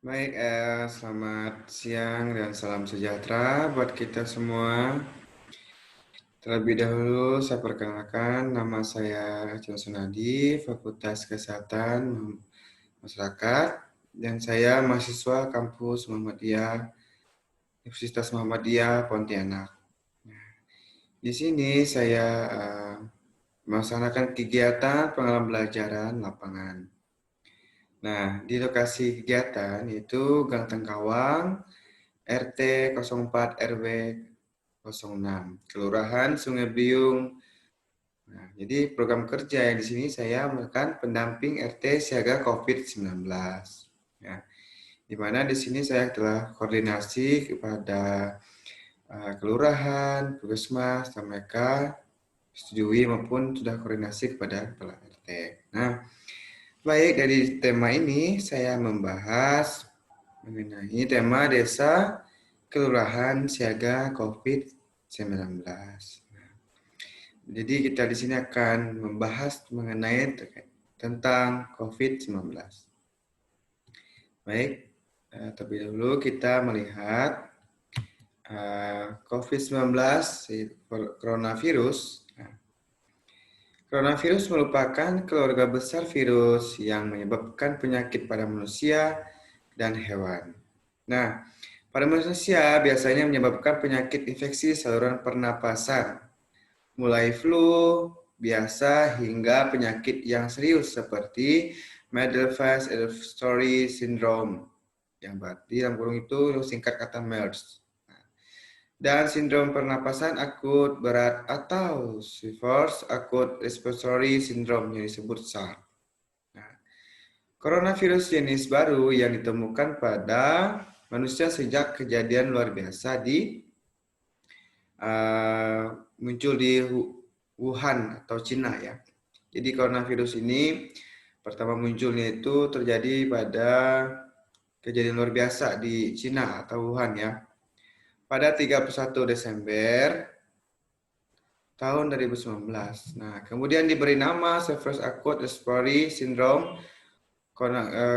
Baik, selamat siang dan salam sejahtera buat kita semua. Terlebih dahulu saya perkenalkan, nama saya John Sunadi, Fakultas Kesehatan Masyarakat, dan saya mahasiswa kampus Muhammadiyah, Universitas Muhammadiyah Pontianak. Di sini saya melaksanakan kegiatan pembelajaran lapangan. Nah, di lokasi kegiatan itu Gang Tengkawang, RT 04 RW 06, Kelurahan Sungai Biung. Nah, jadi program kerja yang di sini saya merupakan pendamping RT siaga COVID-19. Ya, di mana di sini saya telah koordinasi kepada kelurahan, puskesmas, dan mereka setujui maupun sudah koordinasi kepada kepala RT. Nah, baik dari tema ini saya membahas mengenai tema desa kelurahan siaga COVID-19. Jadi kita di sini akan membahas mengenai tentang COVID-19. Baik, terlebih dahulu kita melihat COVID-19, coronavirus. Coronavirus merupakan keluarga besar virus yang menyebabkan penyakit pada manusia dan hewan. Nah, pada manusia biasanya menyebabkan penyakit infeksi saluran pernapasan, mulai flu biasa hingga penyakit yang serius seperti Madelfast Story Syndrome, yang berarti dalam kurung itu singkat kata MERS, dan sindrom pernapasan akut berat atau Severe Acute Respiratory Syndrome yang disebut SARS. Nah, coronavirus jenis baru yang ditemukan pada manusia sejak kejadian luar biasa muncul di Wuhan atau Cina ya. Jadi coronavirus ini pertama munculnya itu terjadi pada kejadian luar biasa di Cina atau Wuhan ya. Pada 31 Desember tahun 2019. Nah, kemudian diberi nama Severe Acute Respiratory Syndrome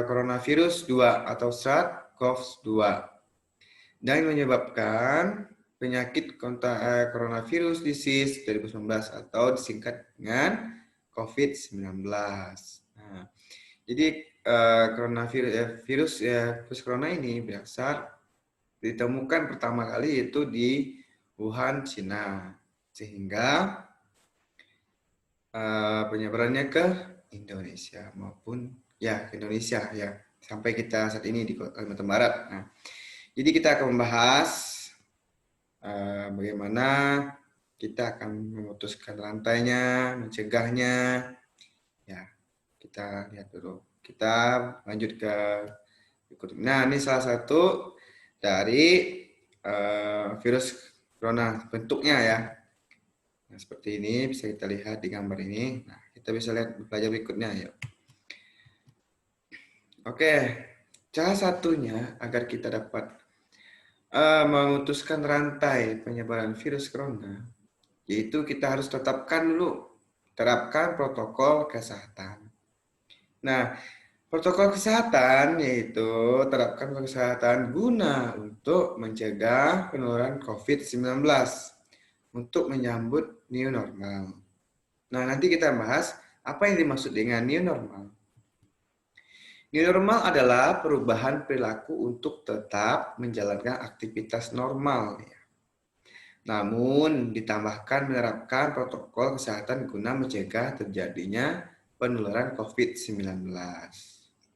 coronavirus 2 atau SARS-CoV-2 dan menyebabkan penyakit coronavirus disease 2019 atau disingkat dengan COVID-19. Nah, jadi virus corona ini berasal ditemukan pertama kali itu di Wuhan, Cina, sehingga penyebarannya ke Indonesia maupun ya ke Indonesia ya sampai kita saat ini di Kalimantan Barat. Nah, jadi kita akan membahas bagaimana kita akan memutuskan rantainya, mencegahnya. Ya, kita lihat dulu. Kita lanjut ke berikutnya. Nah, ini salah satu dari virus corona bentuknya ya. Nah, seperti ini bisa kita lihat di gambar ini. Nah, kita bisa lihat belajar berikutnya ya. Oke, cara satunya agar kita dapat memutuskan rantai penyebaran virus corona, yaitu kita harus terapkan protokol kesehatan. Nah, protokol kesehatan yaitu terapkan protokol kesehatan guna untuk mencegah penularan COVID-19 untuk menyambut new normal. Nah, nanti kita bahas apa yang dimaksud dengan new normal. New normal adalah perubahan perilaku untuk tetap menjalankan aktivitas normal. Namun, ditambahkan menerapkan protokol kesehatan guna mencegah terjadinya penularan COVID-19.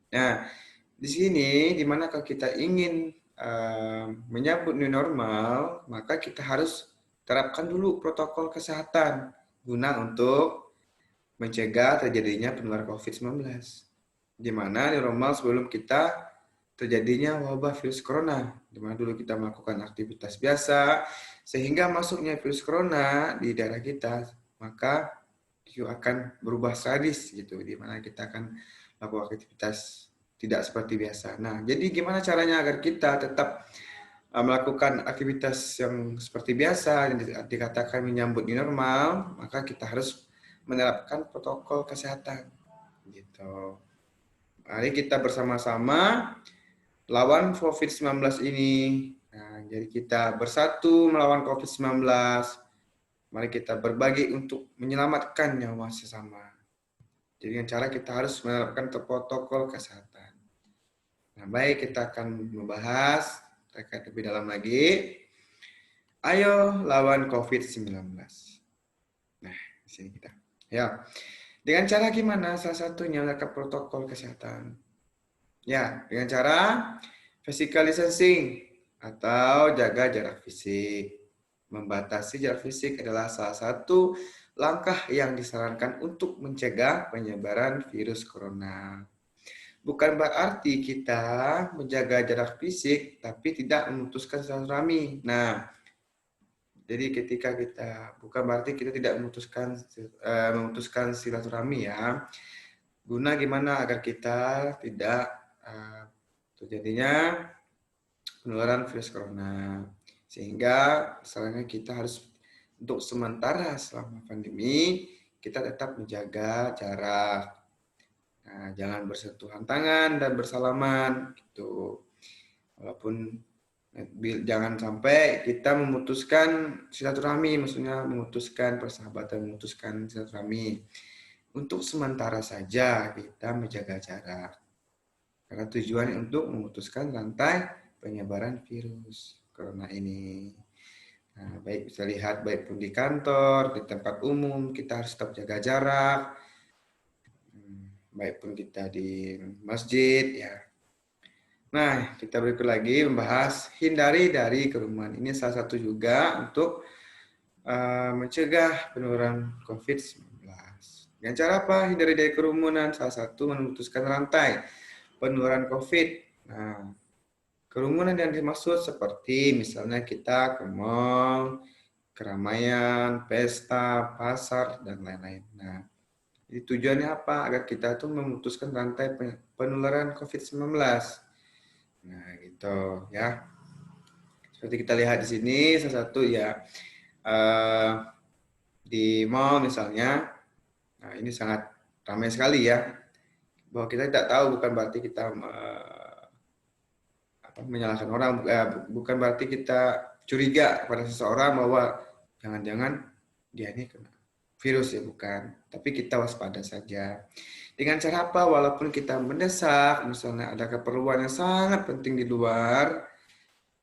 Nah, di sini, di mana kalau kita ingin menyambut new normal, maka kita harus terapkan dulu protokol kesehatan guna untuk mencegah terjadinya penularan COVID-19. Di mana new normal sebelum kita terjadinya wabah virus corona, di mana dulu kita melakukan aktivitas biasa, sehingga masuknya virus corona di daerah kita, maka itu akan berubah sadis gitu, di mana kita akan melakukan aktivitas tidak seperti biasa. Nah, jadi gimana caranya agar kita tetap melakukan aktivitas yang seperti biasa, yang dikatakan menyambut new normal, maka kita harus menerapkan protokol kesehatan. Gitu. Mari kita bersama-sama lawan COVID-19 ini. Nah, jadi kita bersatu melawan COVID-19. Mari kita berbagi untuk menyelamatkan nyawa sesama. Jadi dengan cara kita harus menerapkan protokol kesehatan. Nah, baik, kita akan membahas terkait lebih dalam lagi. Ayo lawan COVID-19. Nah, di sini kita. Ya, dengan cara gimana? Salah satunya menerapkan protokol kesehatan. Ya, dengan cara physical distancing atau jaga jarak fisik. Membatasi jarak fisik adalah salah satu langkah yang disarankan untuk mencegah penyebaran virus corona. Bukan berarti kita menjaga jarak fisik tapi tidak memutuskan silaturahmi. Nah, jadi ketika kita bukan berarti kita tidak memutuskan silaturahmi ya. Guna gimana agar kita tidak terjadinya penularan virus corona. Sehingga misalnya kita harus untuk sementara selama pandemi kita tetap menjaga jarak. Nah, jangan bersentuhan tangan dan bersalaman gitu. Walaupun jangan sampai kita memutuskan silaturahmi, maksudnya memutuskan persahabatan, memutuskan silaturahmi. Untuk sementara saja kita menjaga jarak. Karena tujuannya untuk memutuskan rantai penyebaran virus corona ini. Nah, baik bisa lihat baik pun di kantor, di tempat umum, kita harus tetap jaga jarak. Baik pun kita di masjid, ya. Nah, kita berikut lagi membahas hindari dari kerumunan. Ini salah satu juga untuk mencegah penularan COVID-19. Dengan cara apa? Hindari dari kerumunan. Salah satu memutuskan rantai penularan COVID. Nah, kerumunan yang dimaksud seperti misalnya kita ke mall, keramaian, pesta, pasar, dan lain-lain. Nah, jadi tujuannya apa? Agar kita tuh memutuskan rantai penularan COVID-19. Nah, gitu ya. Seperti kita lihat di sini, salah satu ya di mall misalnya. Nah, ini sangat ramai sekali ya. Bahwa kita tidak tahu bukan berarti kita menyalahkan orang, bukan berarti kita curiga pada seseorang bahwa jangan-jangan dia ini kena virus ya, bukan. Tapi kita waspada saja. Dengan cara apa? Walaupun kita mendesak, misalnya ada keperluan yang sangat penting di luar,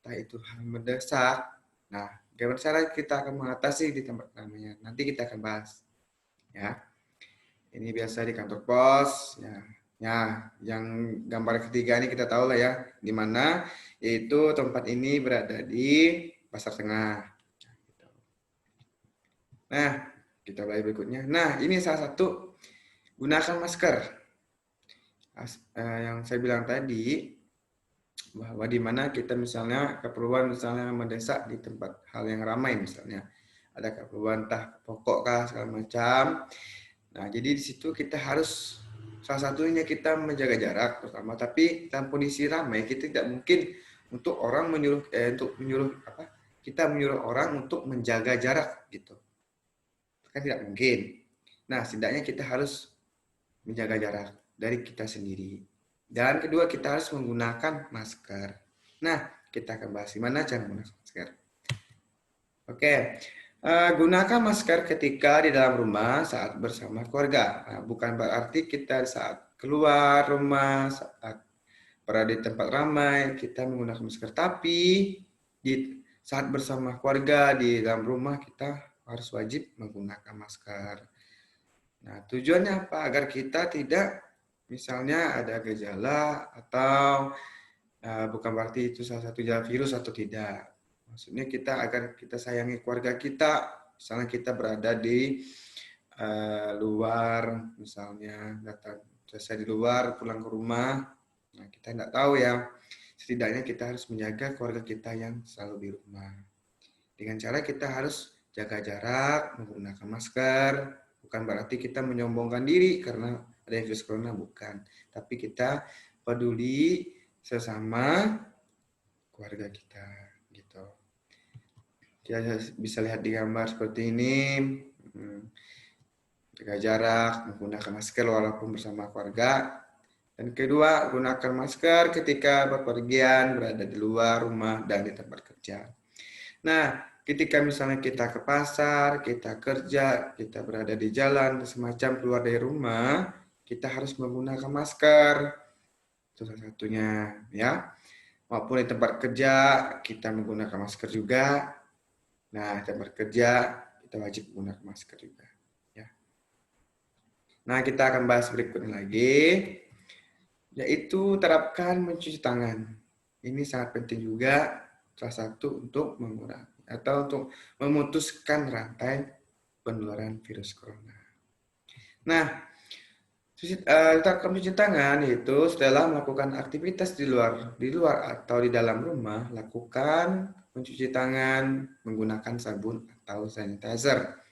entah itu hal mendesak. Nah, bagaimana cara kita akan mengatasi di tempat namanya? Nanti kita akan bahas. Ya, ini biasa di kantor pos. Ya, yang gambar ketiga ini kita tahu lah ya, di mana yaitu tempat ini berada di Pasar Tengah. Nah, kita mulai berikutnya. Nah, ini salah satu gunakan masker. Yang saya bilang tadi bahwa di mana kita misalnya keperluan misalnya mendesak di tempat hal yang ramai misalnya ada keperluan entah pokok kah segala macam. Nah, jadi di situ kita harus salah satunya kita menjaga jarak pertama, tapi dalam kondisi ramai kita tidak mungkin untuk orang kita menyuruh orang untuk menjaga jarak gitu. Kan tidak mungkin. Nah, setidaknya kita harus menjaga jarak dari kita sendiri. Dan kedua, kita harus menggunakan masker. Nah, kita akan bahas gimana cara menggunakan masker. Oke, gunakan masker ketika di dalam rumah saat bersama keluarga. Nah, bukan berarti kita saat keluar rumah, saat berada di tempat ramai, kita menggunakan masker. Tapi di saat bersama keluarga di dalam rumah, kita harus wajib menggunakan masker. Nah, tujuannya apa? Agar kita tidak misalnya ada gejala atau bukan berarti itu salah satu gejala virus atau tidak. Maksudnya kita agar kita sayangi keluarga kita, misalnya kita berada di luar, misalnya datang selesai di luar, pulang ke rumah, nah kita tidak tahu ya. Setidaknya kita harus menjaga keluarga kita yang selalu di rumah. Dengan cara kita harus jaga jarak, menggunakan masker, bukan berarti kita menyombongkan diri karena ada virus corona, bukan. Tapi kita peduli sesama keluarga kita, gitu. Kita bisa lihat di gambar seperti ini, jaga jarak, menggunakan masker walaupun bersama keluarga. Dan kedua, gunakan masker ketika bepergian, berada di luar rumah dan di tempat kerja. Nah, ketika misalnya kita ke pasar, kita kerja, kita berada di jalan, semacam keluar dari rumah, kita harus menggunakan masker. Itu salah satunya, ya. Maupun di tempat kerja, kita menggunakan masker juga. Nah, di tempat kerja, kita wajib menggunakan masker juga. Ya. Nah, kita akan bahas berikutnya lagi, yaitu terapkan mencuci tangan. Ini sangat penting juga, salah satu untuk mengurangi atau untuk memutuskan rantai penularan virus corona. Nah, terapkan mencuci tangan itu setelah melakukan aktivitas di luar atau di dalam rumah, lakukan mencuci tangan menggunakan sabun atau sanitizer.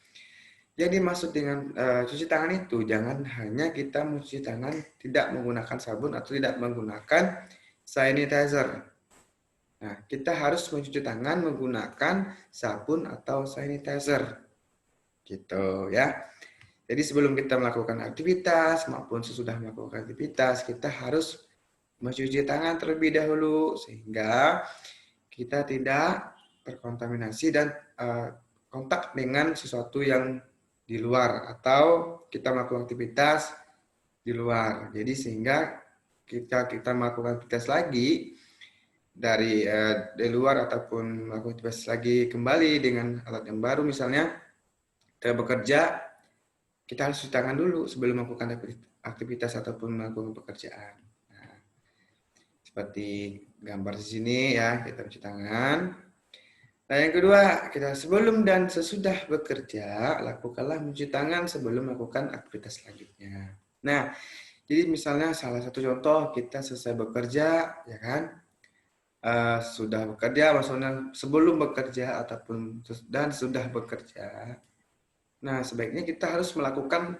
Yang dimaksud dengan cuci tangan itu jangan hanya kita mencuci tangan tidak menggunakan sabun atau tidak menggunakan sanitizer. Nah, kita harus mencuci tangan menggunakan sabun atau sanitizer. Gitu ya. Jadi sebelum kita melakukan aktivitas maupun sesudah melakukan aktivitas, kita harus mencuci tangan terlebih dahulu sehingga kita tidak terkontaminasi dan kontak dengan sesuatu yang di luar atau kita melakukan aktivitas di luar. Jadi sehingga kita melakukan aktivitas lagi dari luar ataupun melakukan aktivitas lagi kembali dengan alat yang baru, misalnya kita bekerja, kita harus cuci tangan dulu sebelum melakukan aktivitas ataupun melakukan pekerjaan. Nah, seperti gambar di sini ya, kita cuci tangan. Nah, yang kedua, kita sebelum dan sesudah bekerja, lakukanlah mencuci tangan sebelum melakukan aktivitas selanjutnya. Nah, jadi misalnya salah satu contoh, kita selesai bekerja, ya kan? Sudah bekerja, maksudnya sebelum bekerja ataupun dan sudah bekerja. Nah, sebaiknya kita harus melakukan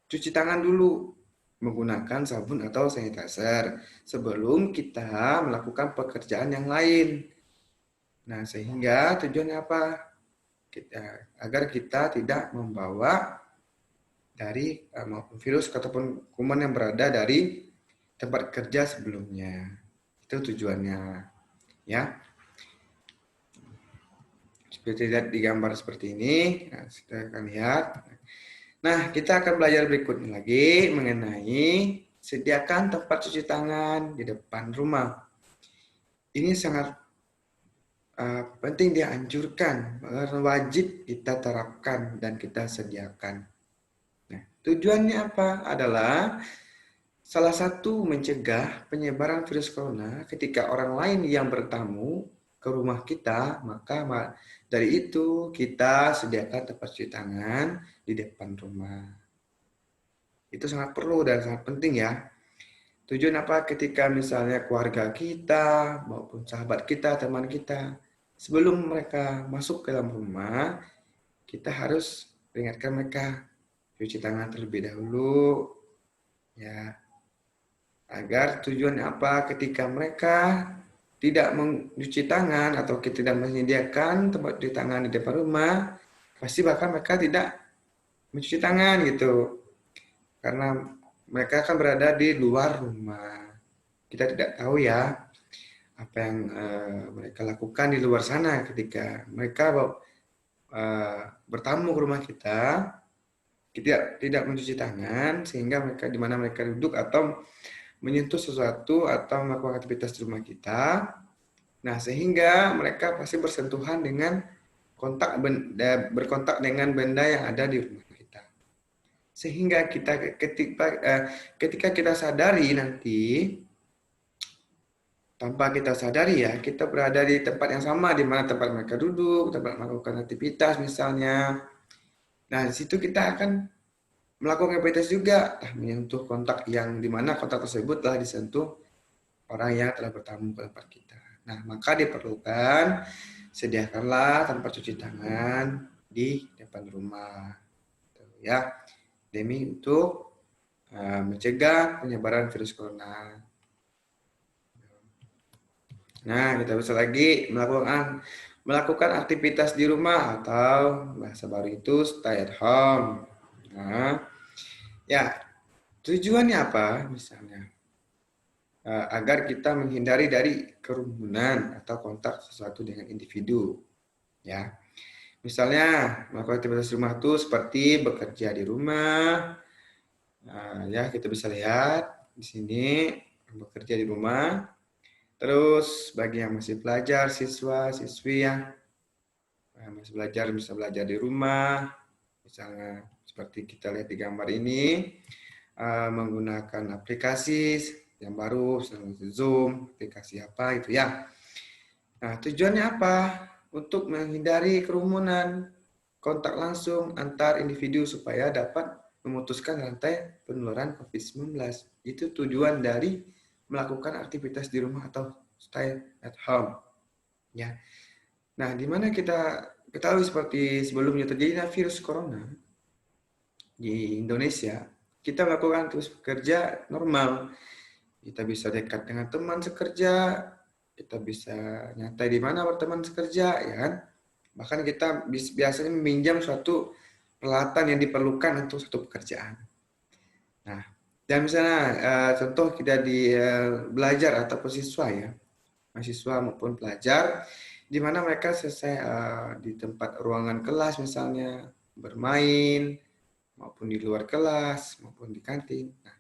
cuci tangan dulu menggunakan sabun atau sanitizer sebelum kita melakukan pekerjaan yang lain. Nah, sehingga tujuannya apa? Agar kita tidak membawa dari virus ataupun kuman yang berada dari tempat kerja sebelumnya. Itu tujuannya, ya. Seperti lihat di gambar seperti ini, nah, kita akan lihat. Nah, kita akan belajar berikutnya lagi mengenai sediakan tempat cuci tangan di depan rumah. Ini sangat penting dianjurkan, wajib kita terapkan dan kita sediakan. Nah, tujuannya apa? Adalah salah satu mencegah penyebaran virus corona ketika orang lain yang bertamu ke rumah kita, maka dari itu kita sediakan tempat cuci tangan di depan rumah. Itu sangat perlu dan sangat penting ya. Tujuan apa? Ketika misalnya keluarga kita maupun sahabat kita, teman kita, sebelum mereka masuk ke dalam rumah, kita harus peringatkan mereka cuci tangan terlebih dahulu, ya. Agar tujuan apa? Ketika mereka tidak mencuci tangan atau kita tidak menyediakan tempat cuci tangan di depan rumah, pasti bahkan mereka tidak mencuci tangan gitu. Karena mereka akan berada di luar rumah. Kita tidak tahu ya apa yang mereka lakukan di luar sana ketika mereka bertamu ke rumah kita, tidak mencuci tangan sehingga mereka di mana mereka duduk atau menyentuh sesuatu atau melakukan aktivitas di rumah kita. Nah, sehingga mereka pasti bersentuhan dengan berkontak dengan benda yang ada di rumah kita. Sehingga ketika kita sadari nanti, tanpa kita sadari ya, kita berada di tempat yang sama di mana tempat mereka duduk, tempat melakukan aktivitas misalnya. Nah, di situ kita akan melakukan aktivitas juga, menyentuh kontak yang di mana kontak tersebut telah disentuh orang yang telah bertamu ke tempat kita. Nah, maka diperlukan sediakanlah tempat cuci tangan di depan rumah, ya, demi untuk mencegah penyebaran virus corona. Nah, kita bisa lagi melakukan aktivitas di rumah atau bahasa baru itu stay at home. Nah, ya, tujuannya apa misalnya? agar kita menghindari dari kerumunan atau kontak sesuatu dengan individu. Ya, misalnya melakukan aktivitas rumah itu seperti bekerja di rumah. Nah, ya kita bisa lihat di sini bekerja di rumah. Terus bagi yang masih belajar, siswa, siswi yang masih belajar bisa belajar di rumah. Misalnya seperti kita lihat di gambar ini, menggunakan aplikasi yang baru, misalnya Zoom, aplikasi apa itu ya. Nah, tujuannya apa? Untuk menghindari kerumunan, kontak langsung antar individu supaya dapat memutuskan rantai penularan COVID-19. Itu tujuan dari melakukan aktivitas di rumah atau stay at home. Ya. Nah, di mana kita ketahui seperti sebelumnya terjadinya virus corona di Indonesia, kita melakukan terus bekerja normal. Kita bisa dekat dengan teman sekerja, kita bisa nyantai di mana berteman sekerja, ya kan? Bahkan kita biasanya meminjam suatu peralatan yang diperlukan untuk suatu pekerjaan. Nah, dan misalnya contoh kita di belajar atau siswa ya, mahasiswa maupun pelajar, di mana mereka selesai di tempat ruangan kelas misalnya bermain, maupun di luar kelas, maupun di kantin. Nah,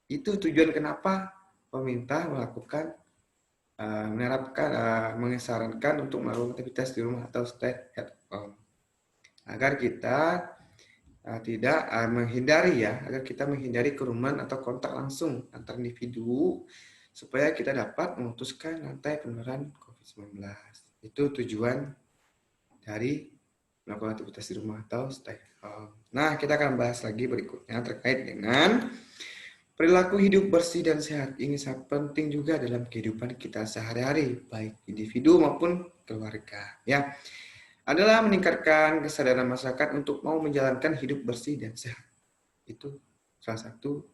itu tujuan kenapa pemerintah melakukan menerapkan mengesarankan untuk melakukan aktivitas di rumah atau stay at home agar kita tidak menghindari ya, agar kita menghindari kerumunan atau kontak langsung antar individu supaya kita dapat memutuskan rantai penularan COVID-19. Itu tujuan dari melakukan aktivitas di rumah atau stay home. Nah, kita akan bahas lagi berikutnya terkait dengan perilaku hidup bersih dan sehat. Ini sangat penting juga dalam kehidupan kita sehari-hari, baik individu maupun keluarga. Ya, adalah meningkatkan kesadaran masyarakat untuk mau menjalankan hidup bersih dan sehat. Itu salah satu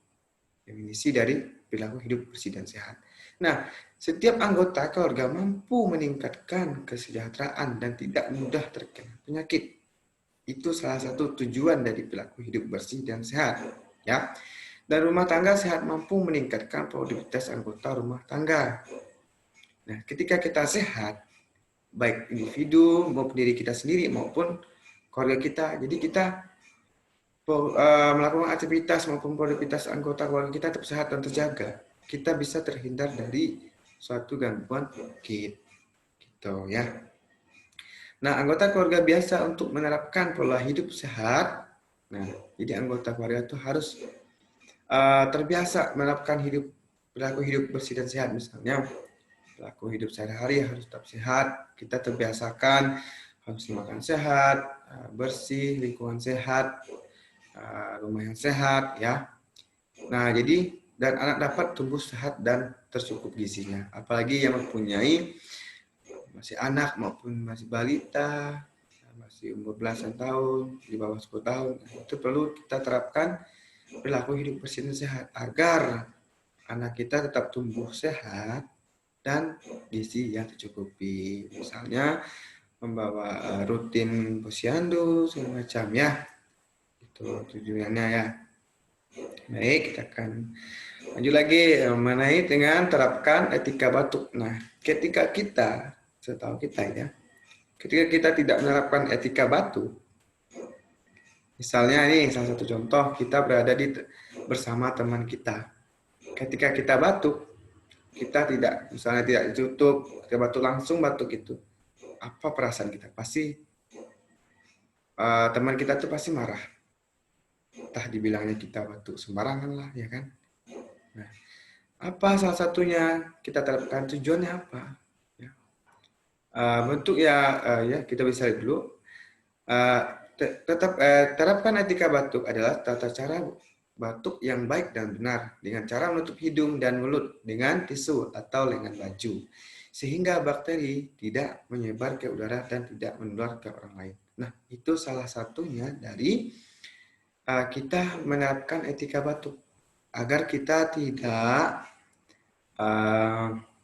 definisi dari perilaku hidup bersih dan sehat. Nah, setiap anggota keluarga mampu meningkatkan kesejahteraan dan tidak mudah terkena penyakit. Itu salah satu tujuan dari perilaku hidup bersih dan sehat. Ya. Dan rumah tangga sehat mampu meningkatkan produktivitas anggota rumah tangga. Nah, ketika kita sehat, baik individu maupun diri kita sendiri maupun keluarga kita. Jadi kita melakukan aktivitas maupun produktivitas anggota keluarga kita tetap sehat dan terjaga. Kita bisa terhindar dari suatu gangguan penyakit. Gitu ya. Nah, anggota keluarga biasa untuk menerapkan pola hidup sehat. Nah, jadi anggota keluarga itu harus terbiasa menerapkan perilaku hidup bersih dan sehat. Misalnya perilaku hidup sehari-hari harus tetap sehat, kita terbiasakan harus makan sehat, bersih, lingkungan sehat, rumah yang sehat, ya. Nah, jadi dan anak dapat tumbuh sehat dan tercukup gizinya. Apalagi yang mempunyai masih anak maupun masih balita, masih umur belasan tahun, di bawah 10 tahun, itu perlu kita terapkan perilaku hidup bersih dan sehat agar anak kita tetap tumbuh sehat dan gizi yang tercukupi. Misalnya membawa rutin posyandu segala macam ya. Itu tujuannya ya. Baik, kita akan lanjut lagi mengenai dengan terapkan etika batuk. Nah, ketika kita, setahu kita ya, ketika kita tidak menerapkan etika batuk, misalnya ini salah satu contoh, kita berada bersama teman kita. Ketika kita batuk, kita tidak, misalnya tidak ditutup, kita batuk langsung batuk itu. Apa perasaan kita? Pasti teman kita tuh pasti marah. Entah dibilangnya kita batuk sembarangan lah, ya kan? Nah, apa salah satunya kita terapkan tujuannya apa? Ya. Bentuk ya kita bisa lihat dulu. Tetap terapkan etika batuk adalah tata cara batuk yang baik dan benar dengan cara menutup hidung dan mulut dengan tisu atau lengan baju sehingga bakteri tidak menyebar ke udara dan tidak menular ke orang lain. Nah, itu salah satunya dari kita menerapkan etika batuk agar kita tidak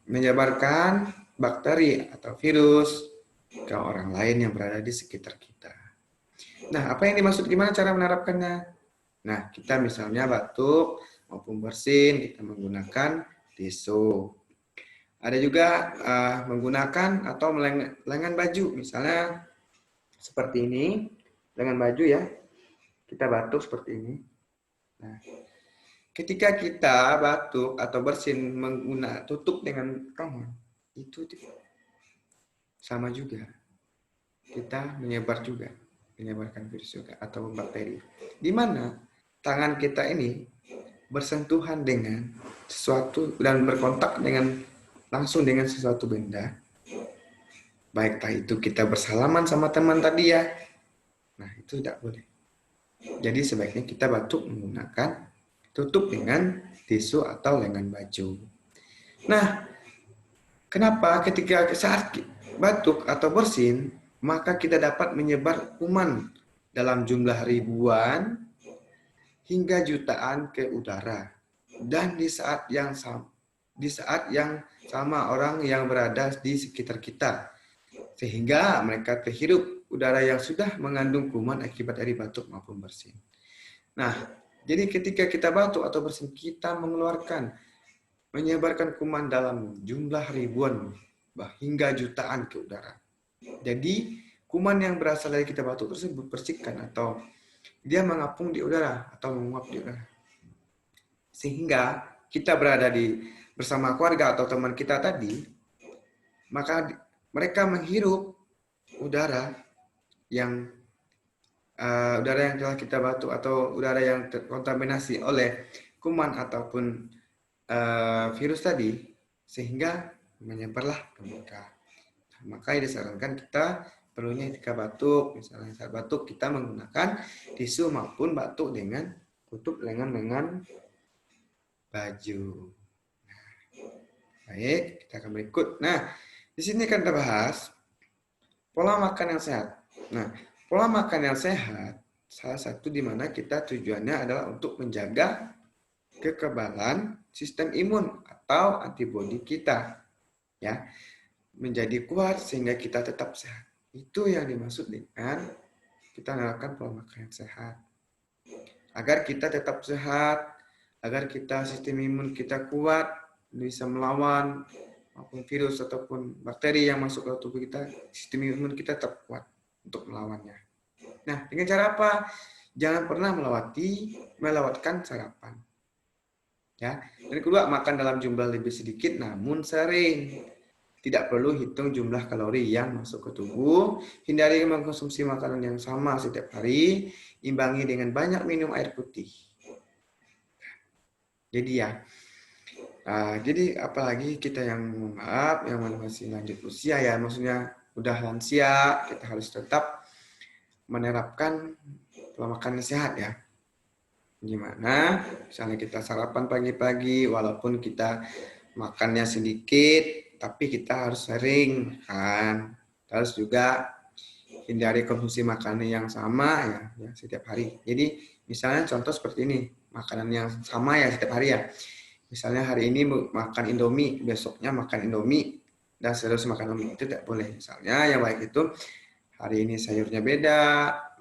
menyebarkan bakteri atau virus ke orang lain yang berada di sekitar kita. Nah, apa yang dimaksud gimana cara menerapkannya? Nah, kita misalnya batuk maupun bersin, kita menggunakan tisu. Ada juga menggunakan atau lengan baju, misalnya seperti ini, lengan baju ya, kita batuk seperti ini. Nah, ketika kita batuk atau bersin menggunakan tutup dengan tangan, itu sama juga, kita menyebarkan virus juga atau bakteri. Di mana tangan kita ini bersentuhan dengan sesuatu dan berkontak dengan langsung dengan sesuatu benda, baiklah itu kita bersalaman sama teman tadi ya, nah itu tidak boleh. Jadi sebaiknya kita batuk menggunakan tutup dengan tisu atau lengan baju. Nah, kenapa ketika saat batuk atau bersin, maka kita dapat menyebar kuman dalam jumlah ribuan hingga jutaan ke udara. Dan di saat yang sama orang yang berada di sekitar kita, sehingga mereka terhirup udara yang sudah mengandung kuman akibat dari batuk maupun bersin. Nah, jadi ketika kita batuk atau bersin, kita menyebarkan kuman dalam jumlah ribuan hingga jutaan ke udara. Jadi, kuman yang berasal dari kita batuk tersebut bersihkan atau dia mengapung di udara atau menguap di udara. Sehingga kita berada bersama keluarga atau teman kita tadi, maka mereka menghirup udara yang telah kita batuk atau udara yang terkontaminasi oleh kuman ataupun virus tadi, sehingga menyebarlah ke mereka. Maka disarankan kita perlunya ketika batuk, misalnya saat batuk kita menggunakan tisu maupun batuk dengan tutup lengan baju. Nah, baik, kita akan berikut. Nah, di sini akan kita bahas pola makan yang sehat. Nah, pola makan yang sehat salah satu di mana kita tujuannya adalah untuk menjaga kekebalan sistem imun atau antibodi kita, ya, menjadi kuat sehingga kita tetap sehat. Itu yang dimaksud dengan kita melakukan pola makan yang sehat. Agar kita tetap sehat, agar kita sistem imun kita kuat, bisa melawan maupun virus ataupun bakteri yang masuk ke tubuh kita, sistem imun kita tetap kuat untuk melawannya. Nah, dengan cara apa? Jangan pernah melewatkan sarapan. Ya. Dan kedua, makan dalam jumlah lebih sedikit namun sering. Tidak perlu hitung jumlah kalori yang masuk ke tubuh, hindari mengkonsumsi makanan yang sama setiap hari, imbangi dengan banyak minum air putih. Jadi ya, jadi apalagi kita yang maaf, yang masih lanjut usia ya, maksudnya udah lansia, kita harus tetap menerapkan pola makan yang sehat ya. Gimana? Misalnya kita sarapan pagi-pagi, walaupun kita makannya sedikit, tapi kita harus sering kan. Terus juga hindari konsumsi makanan yang sama ya setiap hari. Jadi misalnya contoh seperti ini, makanan yang sama ya setiap hari ya. Misalnya hari ini makan Indomie, besoknya makan Indomie, dan seterusnya makan Indomie, itu tidak boleh. Misalnya yang baik itu hari ini sayurnya beda,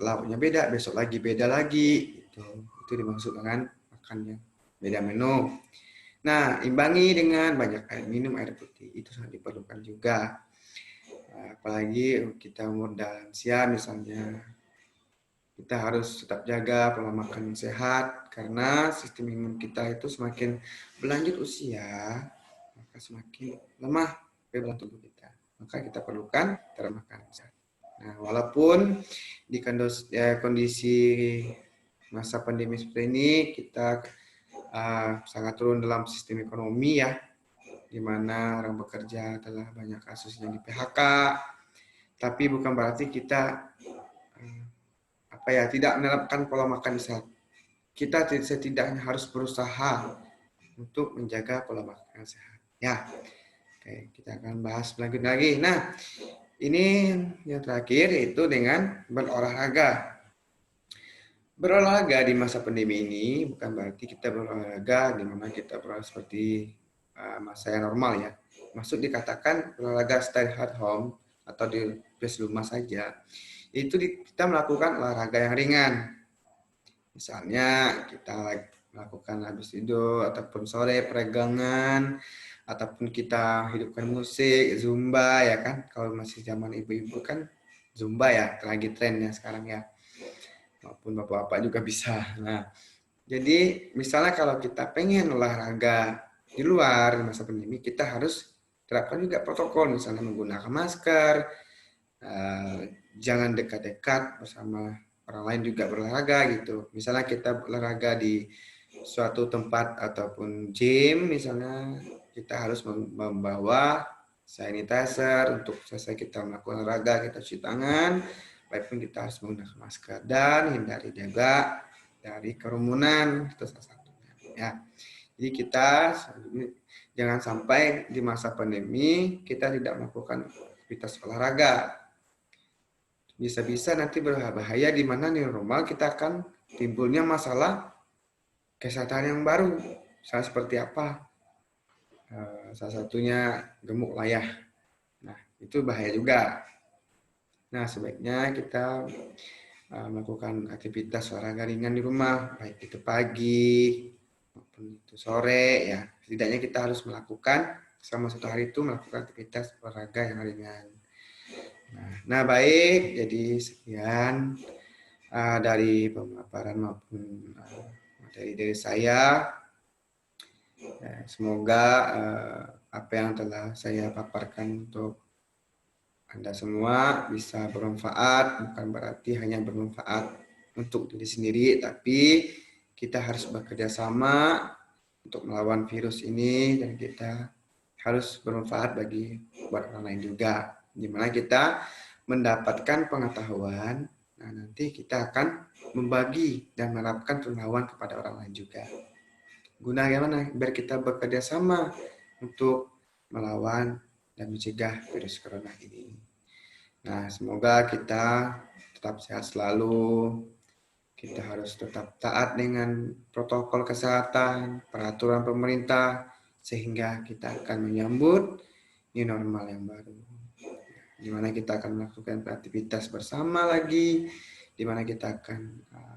lauknya beda, besok lagi beda lagi. Itu dimaksud dengan makannya beda menu. Nah, imbangi dengan banyak minum air putih, itu sangat diperlukan juga. Apalagi kita umur lansia misalnya, kita harus tetap jaga pola makan yang sehat, karena sistem imun kita itu semakin berlanjut usia, maka semakin lemah kekebalan tubuh kita. Maka kita perlukan cara makan yang sehat. Nah, walaupun di kondisi masa pandemi seperti ini, kita sangat turun dalam sistem ekonomi ya, di mana orang bekerja telah banyak kasus yang di PHK, tapi bukan berarti kita tidak menerapkan pola makan sehat. Kita setidaknya harus berusaha untuk menjaga pola makan sehat. Ya, oke, kita akan bahas selanjutnya lagi. Nah, ini yang terakhir yaitu dengan berolahraga. Berolahraga di masa pandemi ini bukan berarti kita berolahraga di mana kita berolahraga seperti masa yang normal ya. Maksud dikatakan olahraga stay at home atau di rumah saja, itu kita melakukan olahraga yang ringan. Misalnya kita melakukan habis tidur ataupun sore peregangan, ataupun kita hidupkan musik, zumba ya kan. Kalau masih zaman ibu-ibu kan zumba ya, lagi trennya sekarang ya. Maupun bapak-bapak juga bisa. Nah, jadi misalnya kalau kita pengen olahraga di luar di masa pandemi, kita harus terapkan juga protokol, misalnya menggunakan masker, eh, jangan dekat-dekat bersama orang lain juga berolahraga gitu. Misalnya kita berolahraga di suatu tempat ataupun gym, misalnya kita harus membawa sanitizer untuk selesai kita melakukan olahraga, kita cuci tangan, walaupun kita harus menggunakan masker dan hindari juga dari kerumunan, itu salah satunya. Ya, jadi kita jangan sampai di masa pandemi kita tidak melakukan aktivitas olahraga. Bisa-bisa nanti berbahaya di mana new normal kita akan timbulnya masalah kesehatan yang baru. Misalnya seperti apa? Salah satunya gemuk layah. Nah, itu bahaya juga. Nah, sebaiknya kita melakukan aktivitas olahraga ringan di rumah, baik itu pagi maupun itu sore ya. Setidaknya kita harus melakukan selama satu hari itu melakukan aktivitas olahraga yang ringan. Nah, baik. Jadi sekian dari pemaparan maupun materi dari saya. Semoga apa yang telah saya paparkan untuk Anda semua bisa bermanfaat, bukan berarti hanya bermanfaat untuk diri sendiri, tapi kita harus bekerja sama untuk melawan virus ini dan kita harus bermanfaat bagi buat orang lain juga. Di mana kita mendapatkan pengetahuan, nah nanti kita akan membagi dan menerapkan pengetahuan kepada orang lain juga. Guna gimana? Biar kita bekerja sama untuk melawan dan mencegah virus corona ini. Nah, semoga kita tetap sehat selalu. Kita harus tetap taat dengan protokol kesehatan, peraturan pemerintah, sehingga kita akan menyambut new normal yang baru. Di mana kita akan melakukan aktivitas bersama lagi, di mana kita akan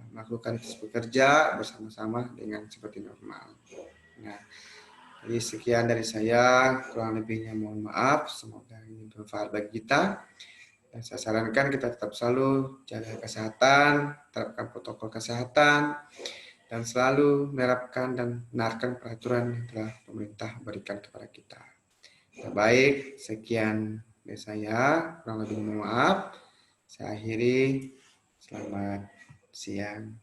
melakukan bekerja bersama-sama dengan seperti normal. Nah, jadi sekian dari saya, kurang lebihnya mohon maaf, semoga ini bermanfaat bagi kita. Dan saya sarankan kita tetap selalu jaga kesehatan, terapkan protokol kesehatan, dan selalu menerapkan dan benarkan peraturan yang telah pemerintah berikan kepada kita. Baik, sekian dari saya, kurang lebih mohon maaf. Saya akhiri, selamat siang.